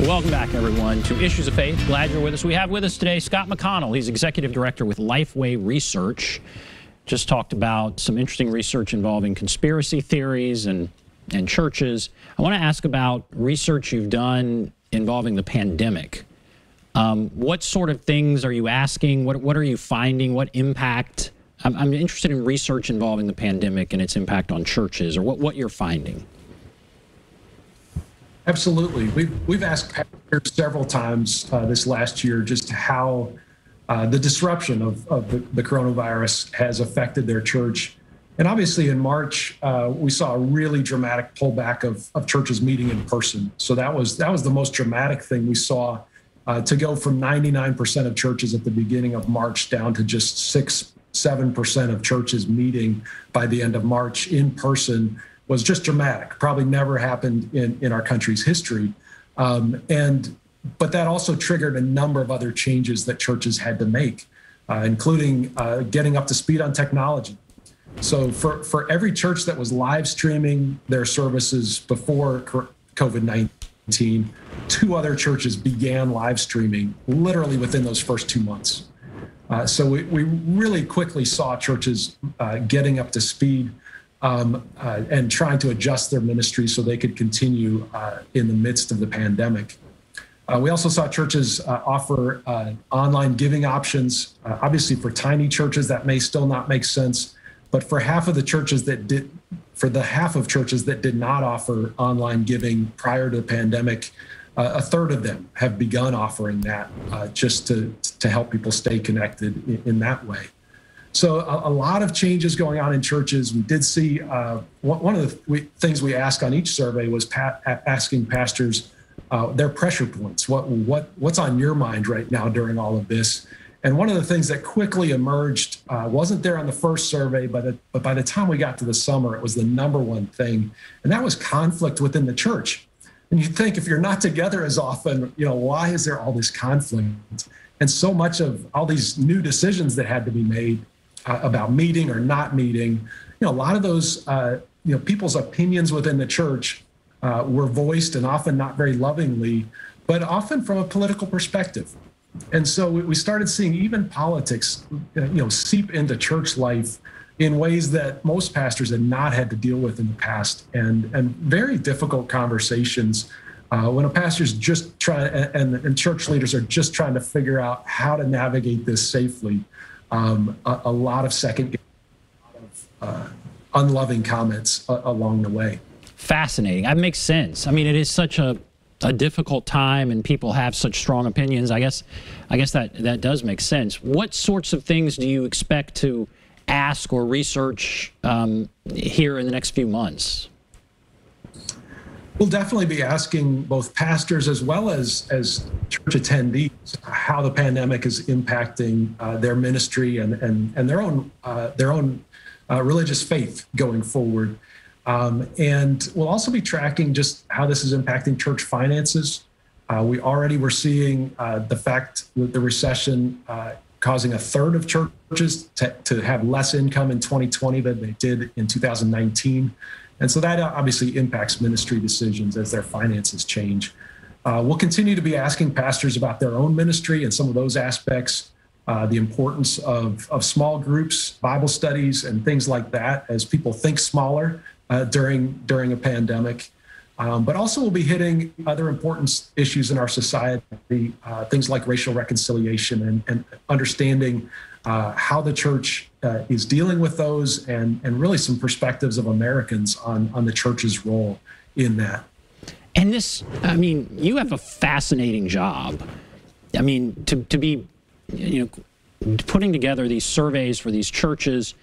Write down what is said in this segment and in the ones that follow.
Welcome back, everyone, to Issues of Faith. Glad you're with us. We have with us today Scott McConnell. He's Executive Director with Lifeway Research. Just talked about some interesting research involving conspiracy theories and churches. I want to ask about research you've done involving the pandemic. What sort of things are you asking? What are you finding? What impact? I'm interested in research involving the pandemic and its impact on churches, or what you're finding. Absolutely. We've asked pastors several times this last year just how the disruption of the coronavirus has affected their church. And obviously in March, we saw a really dramatic pullback of churches meeting in person. So that was the most dramatic thing we saw, to go from 99% of churches at the beginning of March down to just 7% of churches meeting by the end of March in person was just dramatic. Probably never happened in our country's history. But that also triggered a number of other changes that churches had to make, including getting up to speed on technology. So for every church that was live streaming their services before COVID-19, 2 other churches began live streaming literally within those first 2 months. So we really quickly saw churches getting up to speed and trying to adjust their ministry so they could continue in the midst of the pandemic. We also saw churches offer online giving options. Obviously, for tiny churches, that may still not make sense, but for half of churches that did not offer online giving prior to the pandemic, a third of them have begun offering that just to help people stay connected in that way. So a lot of changes going on in churches. We did see one of the things we asked on each survey was asking pastors their pressure points. What's on your mind right now during all of this? And one of the things that quickly emerged wasn't there on the first survey, but by the time we got to the summer, it was the number one thing, and that was conflict within the church. And you think, if you're not together as often, why is there all this conflict? And so much of all these new decisions that had to be made about meeting or not meeting, a lot of those, people's opinions within the church were voiced, and often not very lovingly, but often from a political perspective. And so we started seeing even politics, seep into church life in ways that most pastors had not had to deal with in the past, and very difficult conversations when a pastor's just trying, and church leaders are just trying to figure out how to navigate this safely. A lot of second, unloving comments along the way. Fascinating. That makes sense. I mean, it is such a difficult time, and people have such strong opinions. I guess that does make sense. What sorts of things do you expect to ask or research here in the next few months? We'll definitely be asking both pastors as well as church attendees how the pandemic is impacting their ministry and their own religious faith going forward. And we'll also be tracking just how this is impacting church finances. We already were seeing the fact that the recession causing a third of churches to have less income in 2020 than they did in 2019. And so that obviously impacts ministry decisions as their finances change. We'll continue to be asking pastors about their own ministry and some of those aspects, the importance of small groups, Bible studies, and things like that as people think smaller during a pandemic. But also we'll be hitting other important issues in our society, things like racial reconciliation and understanding how the church is dealing with those, and really some perspectives of Americans on the church's role in that. And this, I mean, you have a fascinating job. I mean, to be, putting together these surveys for these churches,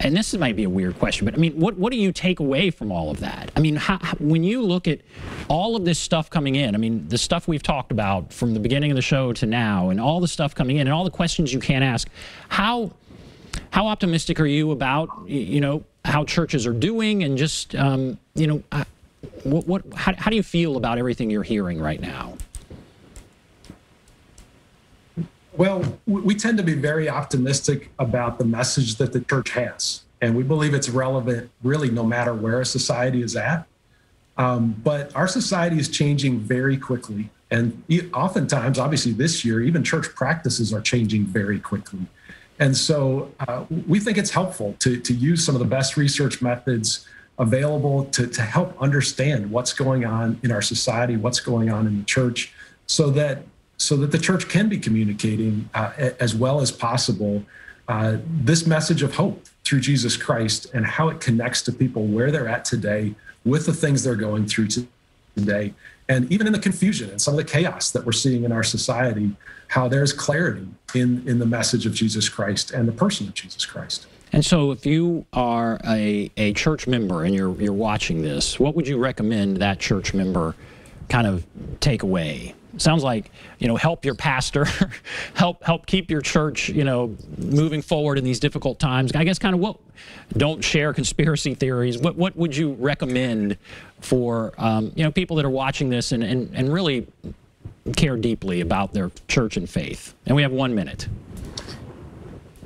and this might be a weird question, but I mean, what do you take away from all of that? I mean, when you look at all of this stuff coming in, I mean, the stuff we've talked about from the beginning of the show to now, and all the stuff coming in, and all the questions you can't ask, how optimistic are you about, how churches are doing, and just, how do you feel about everything you're hearing right now? Well, we tend to be very optimistic about the message that the church has, and we believe it's relevant really no matter where a society is at. But our society is changing very quickly. And oftentimes, obviously this year, even church practices are changing very quickly. And so we think it's helpful to use some of the best research methods available to help understand what's going on in our society, what's going on in the church, so that the church can be communicating as well as possible this message of hope through Jesus Christ and how it connects to people where they're at today with the things they're going through today. And even in the confusion and some of the chaos that we're seeing in our society, how there's clarity in the message of Jesus Christ and the person of Jesus Christ. And so if you are a church member and you're watching this, what would you recommend that church member kind of take away? Sounds like, help your pastor, help keep your church, moving forward in these difficult times. I guess don't share conspiracy theories. What would you recommend for, people that are watching this and really care deeply about their church and faith? And we have 1 minute.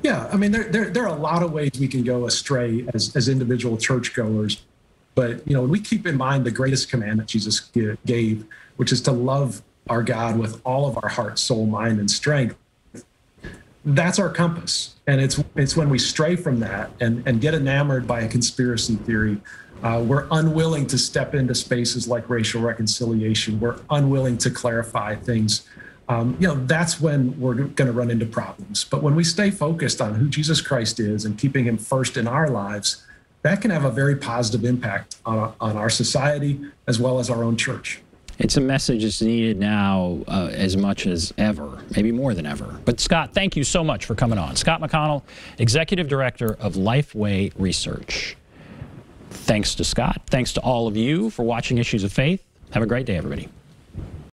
Yeah, I mean, there are a lot of ways we can go astray as individual churchgoers. But, we keep in mind the greatest commandment Jesus gave, which is to love our God with all of our heart, soul, mind, and strength. That's our compass. And it's when we stray from that and get enamored by a conspiracy theory, we're unwilling to step into spaces like racial reconciliation. We're unwilling to clarify things. That's when we're going to run into problems. But when we stay focused on who Jesus Christ is and keeping him first in our lives, that can have a very positive impact on our society as well as our own church. It's a message that's needed now as much as ever, maybe more than ever. But Scott, thank you so much for coming on. Scott McConnell, Executive Director of Lifeway Research. Thanks to Scott. Thanks to all of you for watching Issues of Faith. Have a great day, everybody.